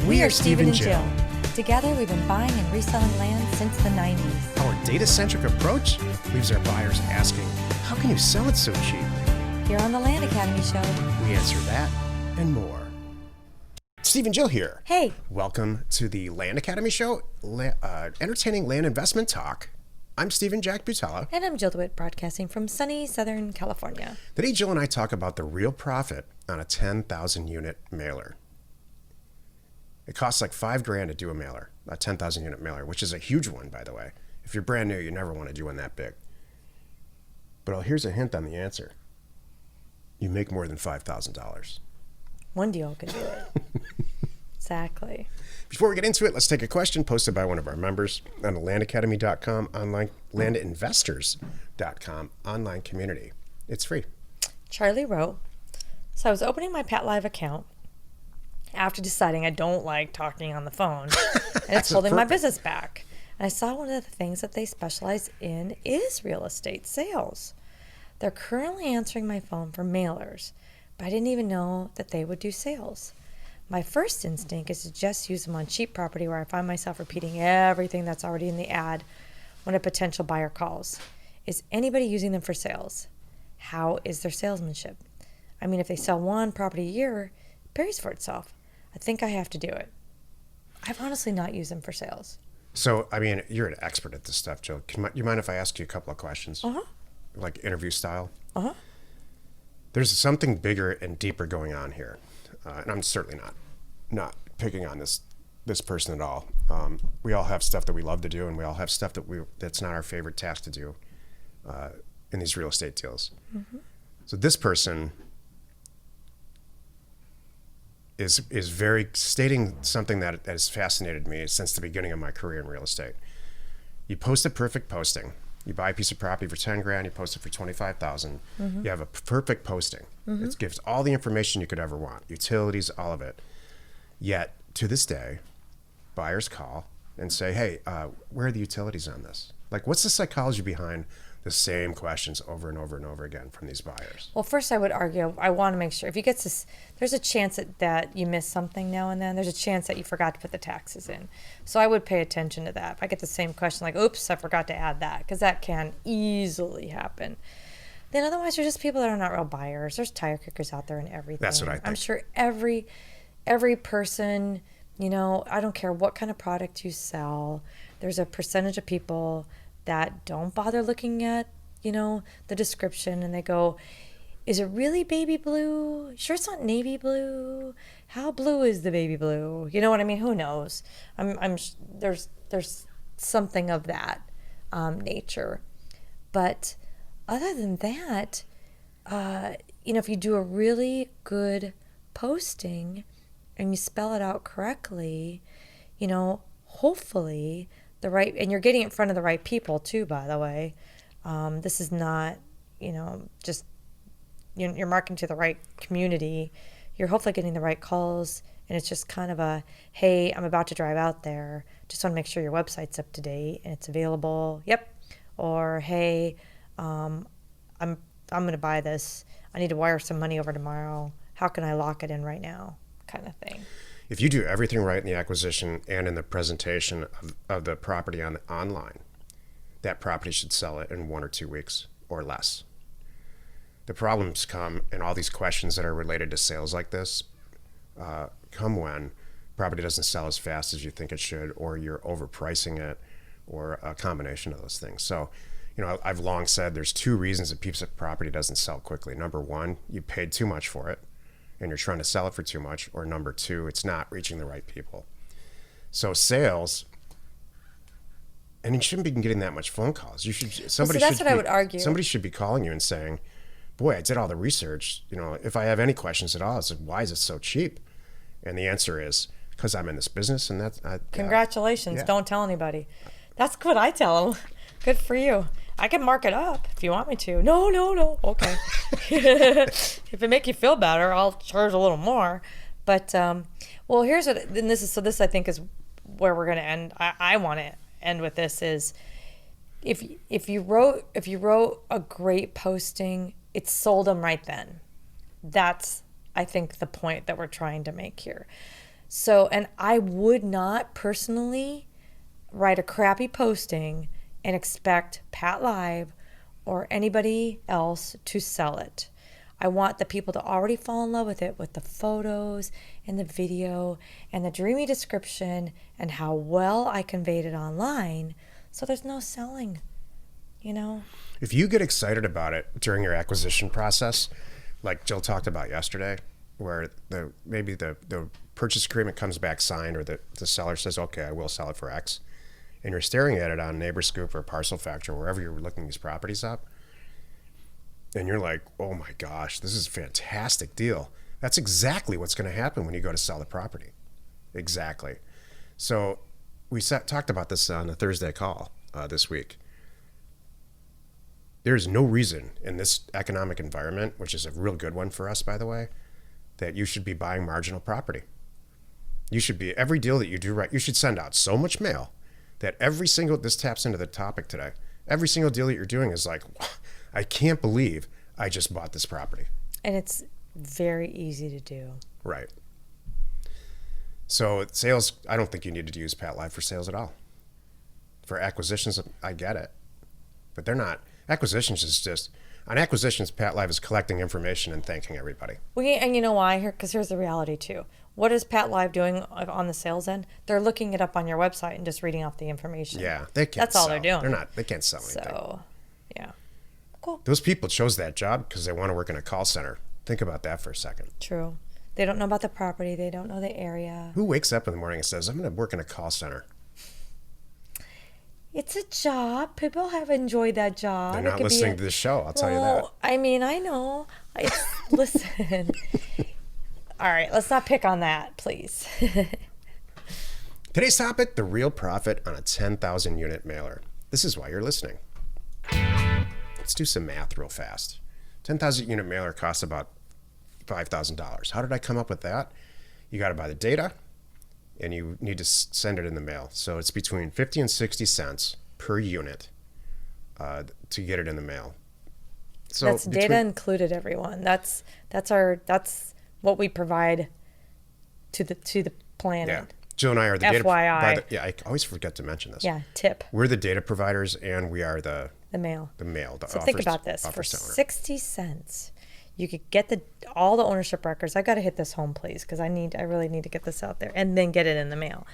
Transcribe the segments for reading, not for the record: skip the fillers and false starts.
We are Steven and Jill. Together, we've been buying and reselling land since the 90s. Our data-centric approach leaves our buyers asking, how can you sell it so cheap? Here on the Land Academy Show, We answer that and more. Steven Jill here. Hey. Welcome to the Land Academy Show, entertaining land investment talk. I'm Steven Jack Butala. And I'm Jill DeWit, broadcasting from sunny Southern California. Today, Jill and I talk about the real profit on a 10,000 unit mailer. It costs like $5,000 to do a mailer, a 10,000 unit mailer, which is a huge one, by the way. If you're brand new, you never want to do one that big. But here's a hint on the answer. You make more than $5,000. One deal can do it. Exactly. Before we get into it, let's take a question posted by one of our members on the landacademy.com online, landinvestors.com online community. It's free. Charlie wrote, so I was opening my PATLive account after deciding I don't like talking on the phone, and it's holding my business back. And I saw one of the things that they specialize in is real estate sales. They're currently answering my phone for mailers, but I didn't even know that they would do sales. My first instinct is to just use them on cheap property where I find myself repeating everything that's already in the ad when a potential buyer calls. Is anybody using them for sales? How is their salesmanship? I mean, if they sell one property a year, it pays for itself. I think I have to do it. I've honestly not used them for sales. So, I mean, you're an expert at this stuff, Jill. You mind if I ask you a couple of questions? Uh-huh. Like interview style? Uh-huh. There's something bigger and deeper going on here. And I'm certainly not picking on this person at all. We all have stuff that we love to do, and we all have stuff that's not our favorite task to do in these real estate deals. Mm-hmm. So this person is very stating something that has fascinated me since the beginning of my career in real estate. You post a perfect posting. You buy a piece of property for $10,000, you post it for $25,000. Mm-hmm. You have a perfect posting. Mm-hmm. It gives all the information you could ever want, utilities, all of it. Yet, to this day, buyers call and say, hey, where are the utilities on this? Like, what's the psychology behind the same questions over and over and over again from these buyers? Well, first I would argue, I want to make sure, if you get this, there's a chance that you miss something now and then. There's a chance that you forgot to put the taxes in. So I would pay attention to that. If I get the same question, like, oops, I forgot to add that, because that can easily happen. Then otherwise, there's just people that are not real buyers. There's tire kickers out there and everything. That's what I think. I'm sure every person, I don't care what kind of product you sell, there's a percentage of people that don't bother looking at, the description, and they go, is it really baby blue? Sure it's not navy blue? How blue is the baby blue? You know what I mean? Who knows? There's something of that nature. But other than that, if you do a really good posting and you spell it out correctly, hopefully and you're getting in front of the right people too, by the way. This is not, just, you're marketing to the right community. You're hopefully getting the right calls, and it's just kind of a, hey, I'm about to drive out there. Just want to make sure your website's up to date and it's available. Yep. Or, hey, I'm going to buy this. I need to wire some money over tomorrow. How can I lock it in right now? Kind of thing. If you do everything right in the acquisition and in the presentation of the property online, that property should sell it in 1 or 2 weeks or less. The problems come, and all these questions that are related to sales like this come when property doesn't sell as fast as you think it should, or you're overpricing it, or a combination of those things. So, I've long said there's 2 reasons a piece of property doesn't sell quickly. Number 1, you paid too much for it, and you're trying to sell it for too much, or number 2, it's not reaching the right people. So sales, and you shouldn't be getting that much phone calls. What I would argue. Somebody should be calling you and saying, boy, I did all the research. If I have any questions at all, I said, why is it so cheap? And the answer is, because I'm in this business, and that's... Congratulations. Yeah. Don't tell anybody. That's what I tell them. Good for you. I can mark it up if you want me to. No. Okay. If it make you feel better, I'll charge a little more. But here's what. And this I think is where we're going to end. I want to end with this is if you wrote a great posting, it sold them right then. That's I think the point that we're trying to make here. So, and I would not personally write a crappy posting and expect PATLive or anybody else to sell it. I want the people to already fall in love with it, with the photos and the video and the dreamy description and how well I conveyed it online. So there's no selling, you know? If you get excited about it during your acquisition process, like Jill talked about yesterday, where maybe the purchase agreement comes back signed, or the seller says, okay, I will sell it for X, and you're staring at it on NeighborScoop or Parcel Factor, wherever you're looking these properties up, and you're like, oh my gosh, this is a fantastic deal. That's exactly what's going to happen when you go to sell the property. Exactly. So we talked about this on the Thursday call this week. There's no reason in this economic environment, which is a real good one for us, by the way, that you should be buying marginal property. You should be, every deal that you do right, you should send out so much mail that this taps into the topic today, every single deal that you're doing is like, I can't believe I just bought this property. And it's very easy to do. Right. So sales, I don't think you need to use PATLive for sales at all. For acquisitions, I get it, but they're not. Acquisitions is just, on acquisitions, PATLive is collecting information and thanking everybody. Well, and you know why? Because here's the reality too. What is PATLive doing on the sales end? They're looking it up on your website and just reading off the information. Yeah, they can't. That's all they're doing. They can't sell anything. So, yeah, cool. Those people chose that job because they want to work in a call center. Think about that for a second. True. They don't know about the property. They don't know the area. Who wakes up in the morning and says, I'm going to work in a call center? It's a job. People have enjoyed that job. They're not listening to this show, I'll tell you that. I mean, I know. Listen. All right, let's not pick on that, please. Today's topic, the real profit on a 10,000 unit mailer. This is why you're listening. Let's do some math real fast. 10,000 unit mailer costs about $5,000. How did I come up with that? You got to buy the data, and you need to send it in the mail. So it's between 50 and 60 cents per unit to get it in the mail. So that's data included, everyone. That's what we provide to the planet. Yeah. Jill and I are the FYI. data. Yeah, I always forget to mention this. Yeah, tip. We're the data providers, and we are the mail. The mail. So think about this: for 60 cents, you could get all the ownership records. I got to hit this home, please, because I really need to get this out there, and then get it in the mail.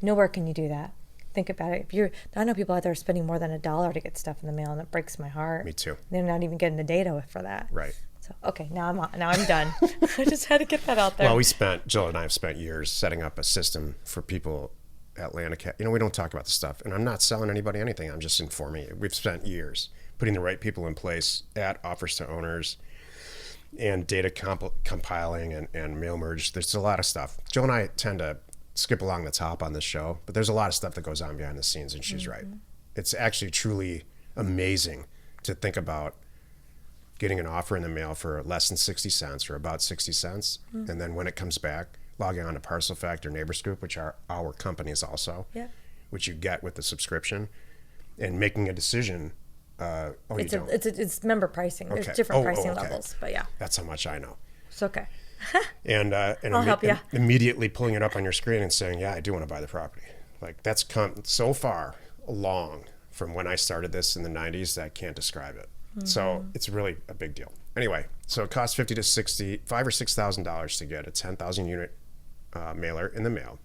Nowhere can you do that. Think about it. I know people out there spending more than $1 to get stuff in the mail, and it breaks my heart. Me too. They're not even getting the data for that. Right. So okay, now I'm done. I just had to get that out there. Well, Jill and I have spent years setting up a system for people at Atlantic. We don't talk about the stuff, and I'm not selling anybody anything. I'm just informing you. We've spent years putting the right people in place at offers to owners and data compiling and mail merge. There's a lot of stuff. Jill and I tend to skip along the top on this show, but there's a lot of stuff that goes on behind the scenes, and she's right. It's actually truly amazing to think about getting an offer in the mail for less than 60 cents or about 60 cents. And then when it comes back, logging on to Parcel Factor, NeighborScoop, which are our companies also, which you get with the subscription, and making a decision. It's member pricing. There's different pricing levels, but yeah. That's how much I know. It's okay. And I'll help you. Immediately pulling it up on your screen and saying, yeah, I do want to buy the property. Like, that's come so far along from when I started this in the 90s that I can't describe it. So it's really a big deal. Anyway, so it costs $5,000 to $6,000 to get a 10,000 unit mailer in the mail.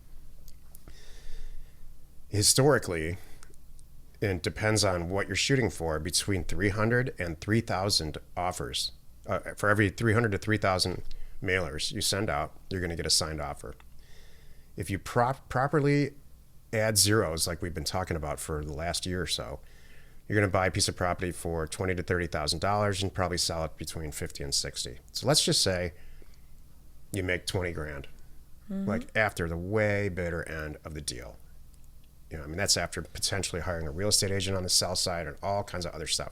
Historically, it depends on what you're shooting for, between 300 and 3,000 offers. For every 300 to 3,000 mailers you send out, you're going to get a signed offer. If you properly add zeros, like we've been talking about for the last year or so, you're going to buy a piece of property for $20,000 to $30,000 and probably sell it between 50 and 60. So let's just say you make 20 grand, like after the way better end of the deal. That's after potentially hiring a real estate agent on the sell side and all kinds of other stuff.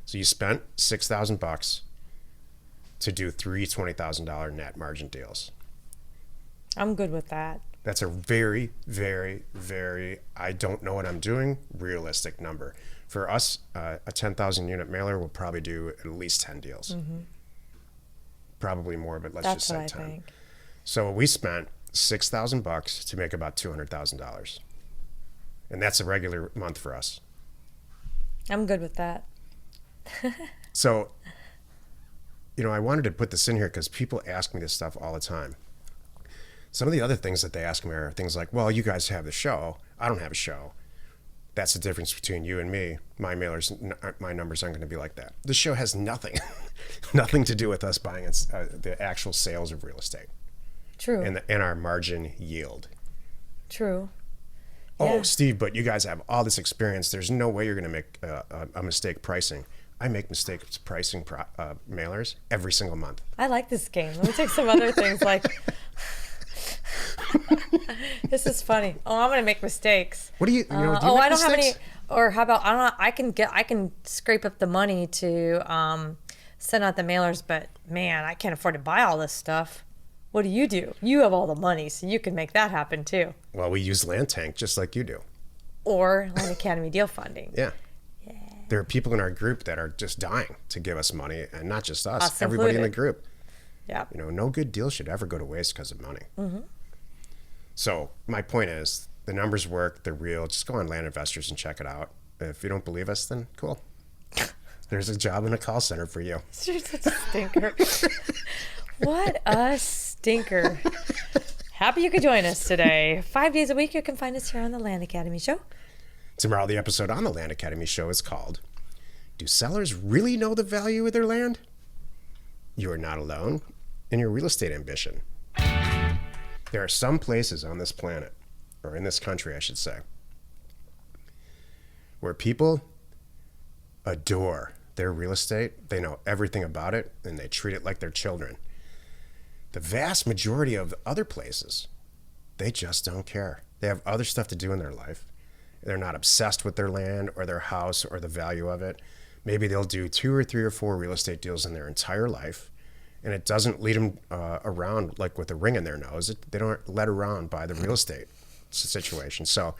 So you spent $6,000 to do 3 $20,000 net margin deals. I'm good with that. That's a very, very, very, I don't know what I'm doing, realistic number. For us, a 10,000 unit mailer will probably do at least 10 deals. Probably more, but let's just say 10. Think. So we spent $6,000 to make about $200,000. And that's a regular month for us. I'm good with that. So, I wanted to put this in here because people ask me this stuff all the time. Some of the other things that they ask me are things like, well, you guys have the show. I don't have a show. That's the difference between you and me. My numbers aren't going to be like that. The show has nothing to do with us buying the actual sales of real estate. True. And our margin yield. True. Oh, Yeah. Steve, but you guys have all this experience. There's no way you're going to make a mistake pricing. I make mistakes pricing mailers every single month. I like this game. Let me take some other things like... This is funny. Oh, I'm gonna make mistakes. What do you? Do you make I don't mistakes? have any. Or how about I can scrape up the money to send out the mailers, but man, I can't afford to buy all this stuff. What do? You have all the money, so you can make that happen too. Well, we use Land Tank just like you do. Or Land Academy deal funding. Yeah. There are people in our group that are just dying to give us money, and not just us included. everybody in the group. Yeah. No good deal should ever go to waste because of money. Mm-hmm. So my point is, the numbers work, they're real. Just go on Land Investors and check it out. If you don't believe us, then cool. There's a job in a call center for you. You're such a stinker. What a stinker. Happy you could join us today. 5 days a week, you can find us here on the Land Academy Show. Tomorrow, the episode on the Land Academy Show is called, Do Sellers Really Know the Value of Their Land? You are not alone in your real estate ambition. There are some places on this planet, or in this country, I should say, where people adore their real estate. They know everything about it, and they treat it like their children. The vast majority of other places, they just don't care. They have other stuff to do in their life. They're not obsessed with their land or their house or the value of it. Maybe they'll do 2 or 3 or 4 real estate deals in their entire life, and it doesn't lead them around like with a ring in their nose. They don't led around by the real estate situation. So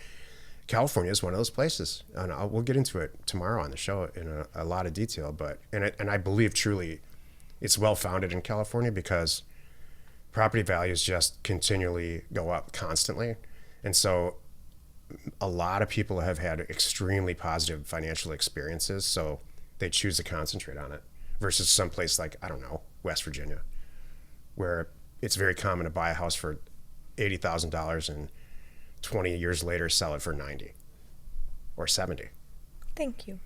California is one of those places, and we'll get into it tomorrow on the show in a lot of detail. But I believe truly it's well founded in California because property values just continually go up constantly, and so a lot of people have had extremely positive financial experiences, so they choose to concentrate on it versus someplace like, I don't know, West Virginia, where it's very common to buy a house for $80,000 and 20 years later sell it for 90 or 70. Thank you.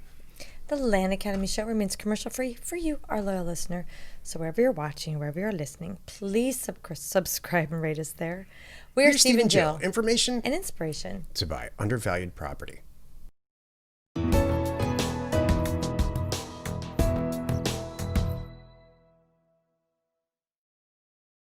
The Land Academy Show remains commercial free for you, our loyal listener. So wherever you're watching, wherever you're listening, please subscribe and rate us there. We're Steven Jill. Information and inspiration to buy undervalued property.